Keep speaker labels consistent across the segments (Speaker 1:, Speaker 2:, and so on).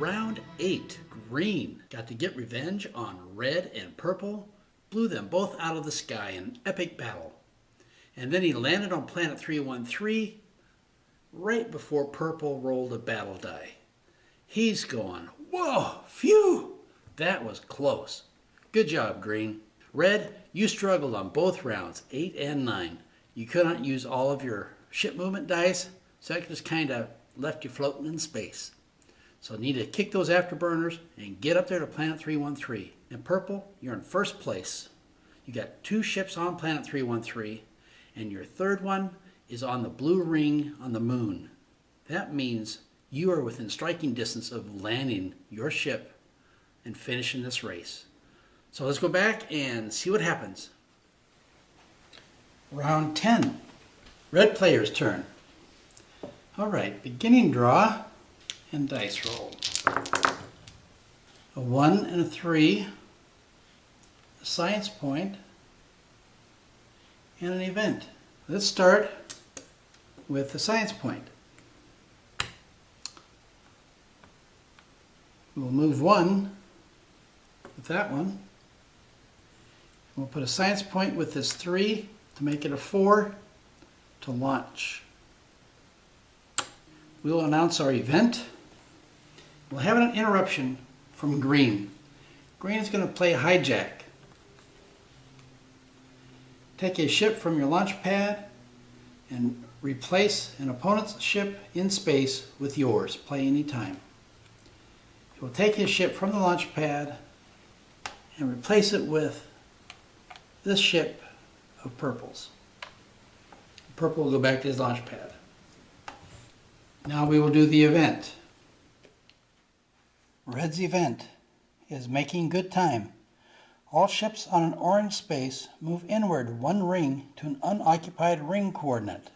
Speaker 1: round 8, green got to get revenge on red and purple, blew them both out of the sky in an epic battle. And then he landed on planet 313 right before purple rolled a battle die. He's going, whoa, phew, that was close. Good job, green. Red, you struggled on both rounds, 8 and 9. You couldn't use all of your ship movement dice, so that just kind of left you floating in space. So you need to kick those afterburners and get up there to planet 313. And purple, you're in first place. You got 2 ships on planet 313, and your third one is on the blue ring on the moon. That means you are within striking distance of landing your ship and finishing this race. So let's go back and see what happens. Round 10, red player's turn. All right, beginning draw and dice roll. A 1 and a 3, a science point, and an event. Let's start with the science point. We'll move 1 with that one. We'll put a science point with this 3 to make it a 4 to launch. We'll announce our event. We'll have an interruption from green. Green is going to play hijack. Take a ship from your launch pad and replace an opponent's ship in space with yours. Play anytime. He will take his ship from the launch pad and replace it with this ship of purple's. Purple will go back to his launch pad. Now we will do the event. Red's event is making good time. All ships on an orange space move inward 1 ring to an unoccupied ring coordinate.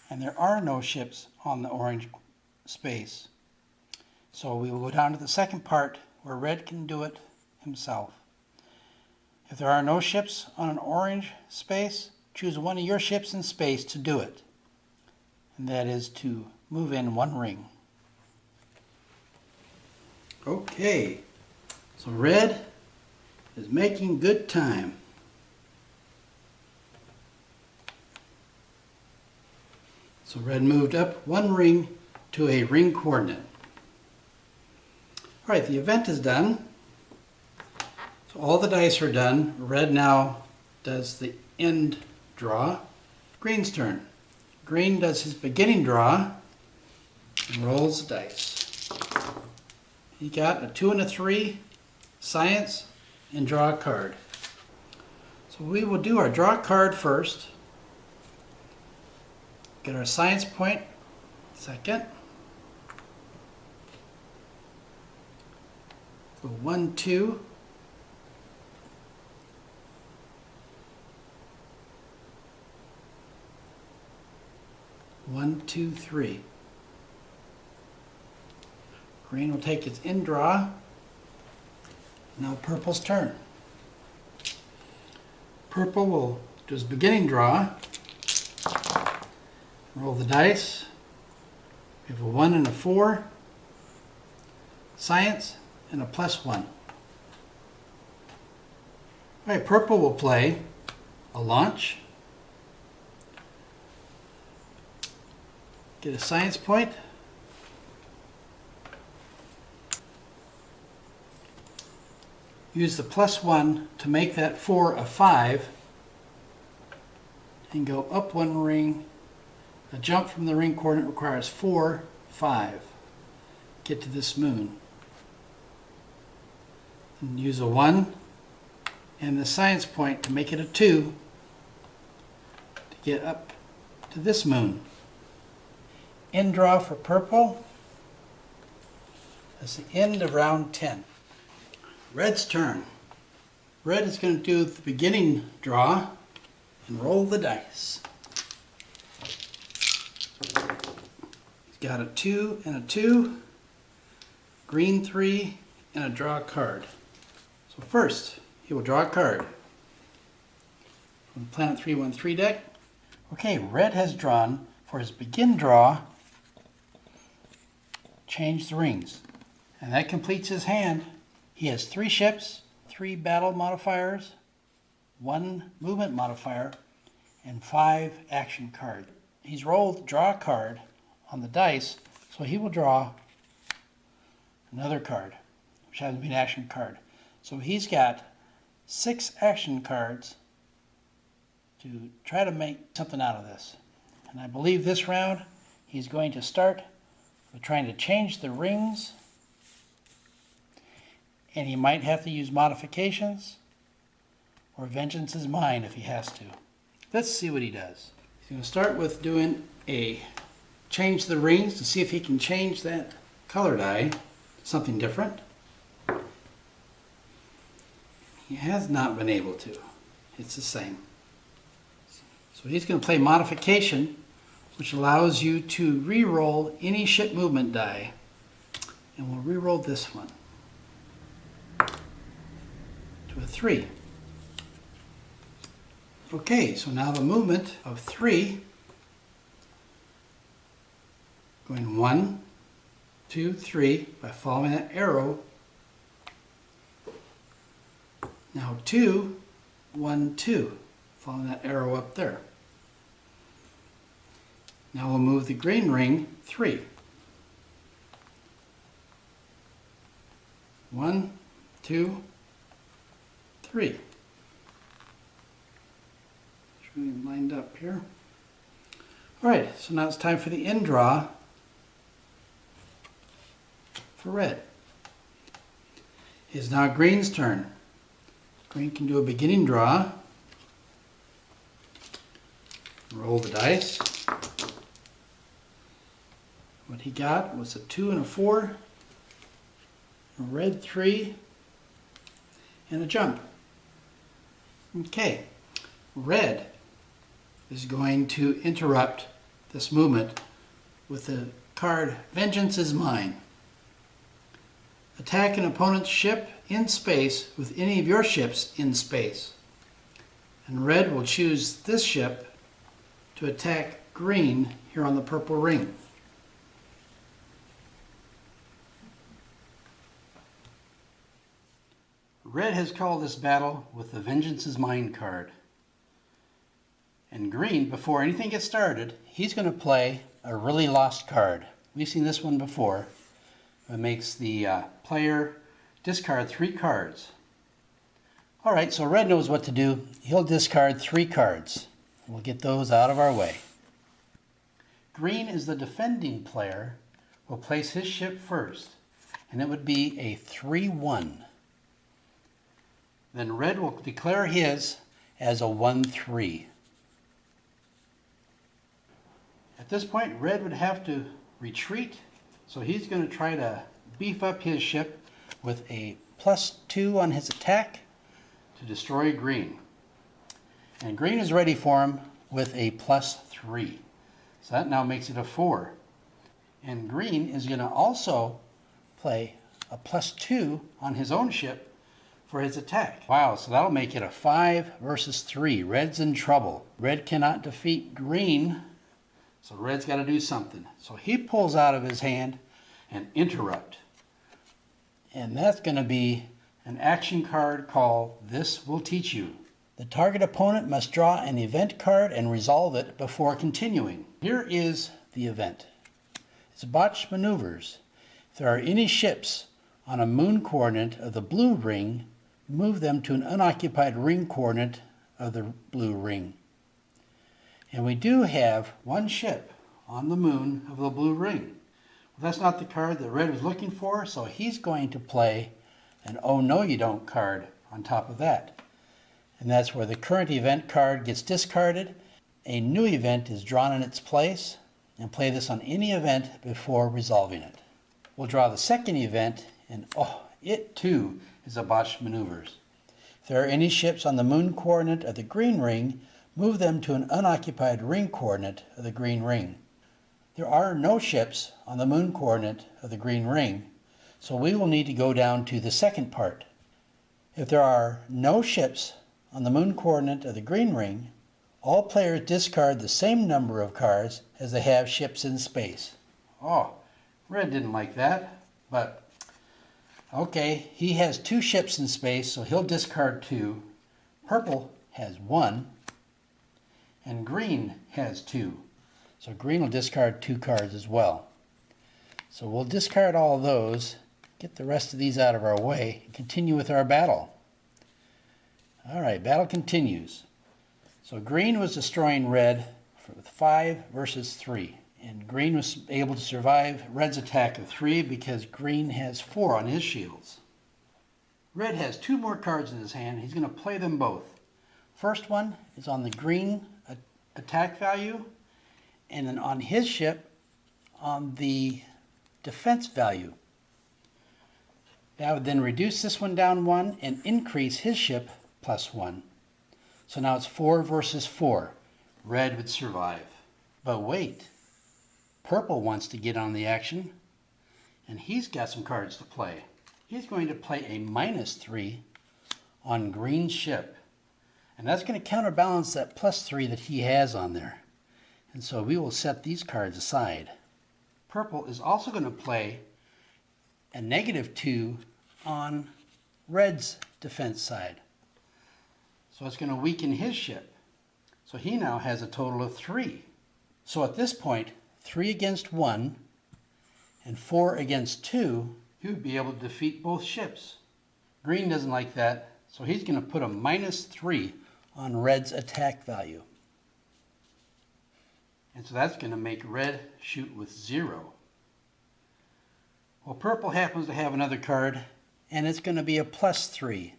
Speaker 1: And there are no ships on the orange space. So we will go down to the second part where red can do it himself. If there are no ships on an orange space, choose one of your ships in space to do it. And that is to move in 1 ring. Okay, so red is making good time. So red moved up 1 ring to a ring coordinate. All right, the event is done. So all the dice are done. Red now does the end draw. Green's turn. Green does his beginning draw and rolls the dice. He got a 2 and a 3, science, and draw a card. So we will do our draw card first. Get our science point second. So 1, 2. One, two, three. Green will take its end draw. Now purple's turn. Purple will do his beginning draw. Roll the dice. We have a 1 and a 4. Science and a +1. All right, purple will play a launch. Get a science point. Use the +1 to make that 4 a 5 and go up 1 ring. A jump from the ring coordinate requires 4, 5. Get to this moon. And use a 1 and the science point to make it a 2 to get up to this moon. End draw for purple. That's the end of round 10. Red's turn. Red is going to do the beginning draw and roll the dice. He's got a 2 and a 2, green 3, and a draw card. So first, he will draw a card from the Planet 313 deck. Okay, red has drawn for his begin draw change the rings. And that completes his hand. He has 3 ships, 3 battle modifiers, 1 movement modifier, and 5 action cards. He's rolled draw a card on the dice, so he will draw another card, which happens to be an action card. So he's got 6 action cards to try to make something out of this. And I believe this round he's going to start with trying to change the rings, and he might have to use modifications or vengeance is mine if he has to. Let's see what he does. He's going to start with doing a change the rings to see if he can change that color die to something different. He has not been able to. It's the same. So he's going to play modification, which allows you to re-roll any ship movement die. And we'll re-roll this one to a 3. Okay, so now the movement of 3, going 1, 2, 3, by following that arrow. Now 2, 1, 2, following that arrow up there. Now we'll move the green ring 3. 1, 2, 3. Lined up here. All right, so now it's time for the end draw for red. It's now green's turn. Green can do a beginning draw. Roll the dice. What he got was a 2 and a 4, a red 3, and a jump. Okay, red is going to interrupt this movement with the card Vengeance is Mine. Attack an opponent's ship in space with any of your ships in space. And red will choose this ship to attack green here on the purple ring. Red has called this battle with the Vengeance is Mine card. And green, before anything gets started, he's going to play a really lost card. We've seen this one before. It makes the player discard 3 cards. All right, so red knows what to do. He'll discard 3 cards. We'll get those out of our way. Green is the defending player. Will place his ship first, and it would be a 3-1. Then red will declare his as a 1-3. At this point, red would have to retreat, so he's going to try to beef up his ship with a +2 on his attack to destroy green. And green is ready for him with a +3. So that now makes it a 4. And green is going to also play a +2 on his own ship for his attack. Wow, so that'll make it a 5 versus 3. Red's in trouble. Red cannot defeat green, so red's got to do something. So he pulls out of his hand an interrupt. And that's going to be an action card called This Will Teach You. The target opponent must draw an event card and resolve it before continuing. Here is the event. It's botched maneuvers. If there are any ships on a moon coordinate of the blue ring, move them to an unoccupied ring coordinate of the blue ring. And we do have 1 ship on the moon of the blue ring. Well, that's not the card that red was looking for, so he's going to play an Oh No You Don't card on top of that. And that's where the current event card gets discarded. A new event is drawn in its place, and play this on any event before resolving it. We'll draw the second event, and it too is a botched maneuvers. If there are any ships on the moon coordinate of the green ring, move them to an unoccupied ring coordinate of the green ring. There are no ships on the moon coordinate of the green ring, so we will need to go down to the second part. If there are no ships on the moon coordinate of the green ring, all players discard the same number of cards as they have ships in space. Red didn't like that, but okay, he has 2 ships in space, so he'll discard 2. Purple has 1, and green has 2. So green will discard 2 cards as well. So we'll discard all those, get the rest of these out of our way, and continue with our battle. All right, battle continues. So green was destroying red with 5 versus 3. And green was able to survive red's attack of 3 because green has 4 on his shields. Red has 2 more cards in his hand. He's going to play them both. First one is on the green attack value, and then on his ship on the defense value. That would then reduce this one down 1 and increase his ship plus 1. So now it's 4 versus 4. Red would survive. But wait. Purple wants to get on the action, and he's got some cards to play. He's going to play a -3 on green's ship, and that's going to counterbalance that +3 that he has on there. And so we will set these cards aside. Purple is also going to play a -2 on red's defense side. So it's going to weaken his ship. So he now has a total of 3. So at this point, 3 against 1 and 4 against 2, he would be able to defeat both ships. Green doesn't like that, so he's going to put a -3 on red's attack value. And so that's going to make red shoot with 0. Well, purple happens to have another card, and it's going to be a +3.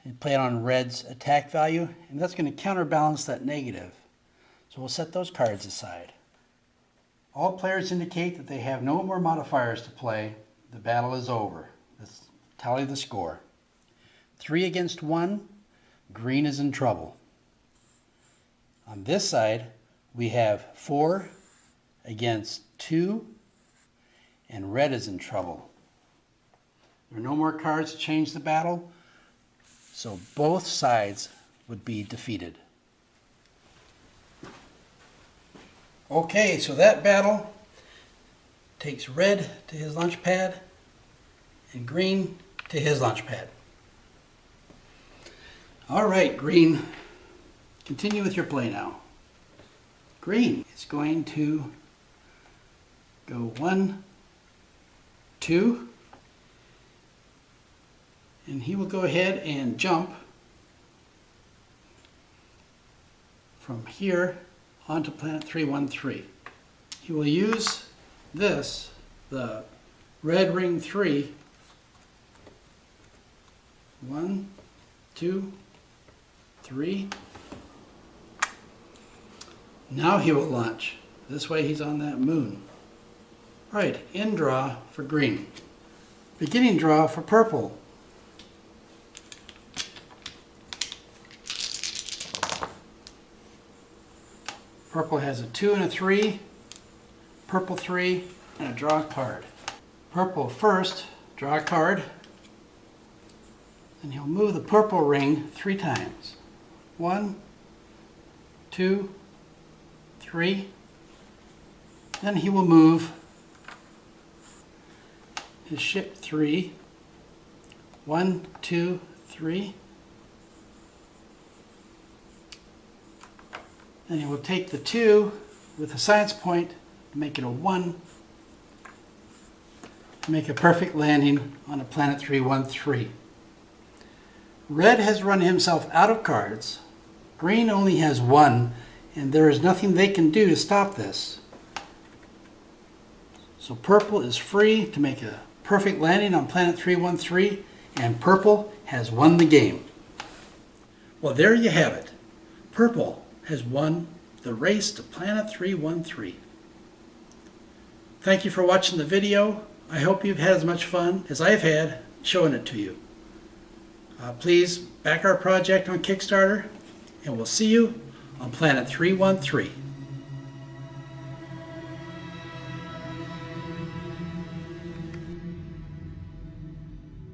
Speaker 1: And play it on red's attack value, and that's going to counterbalance that negative. So we'll set those cards aside. All players indicate that they have no more modifiers to play. The battle is over. Let's tally the score. 3 against 1, green is in trouble. On this side, we have 4 against 2, and red is in trouble. There are no more cards to change the battle, so both sides would be defeated. Okay, so that battle takes red to his launch pad and green to his launch pad. All right, green, continue with your play now. Green is going to go 1, 2, and he will go ahead and jump from here onto planet 313. He will use this, the red ring 3. 1, 2, 3. Now he will launch. This way he's on that moon. Right, end draw for green. Beginning draw for purple. Purple has a 2 and a 3, purple 3, and a draw card. Purple first, draw a card, and he'll move the purple ring 3 times. 1, 2, 3. Then he will move his ship 3. 1, 2, 3. Then he will take the 2 with a science point, make it a 1, make a perfect landing on a planet 313. Red has run himself out of cards. Green only has 1, and there is nothing they can do to stop this. So purple is free to make a perfect landing on planet 313, and purple has won the game. Well, there you have it. Purple has won the race to planet 313. Thank you for watching the video. I hope you've had as much fun as I've had showing it to you. Please back our project on Kickstarter, and we'll see you on planet 313.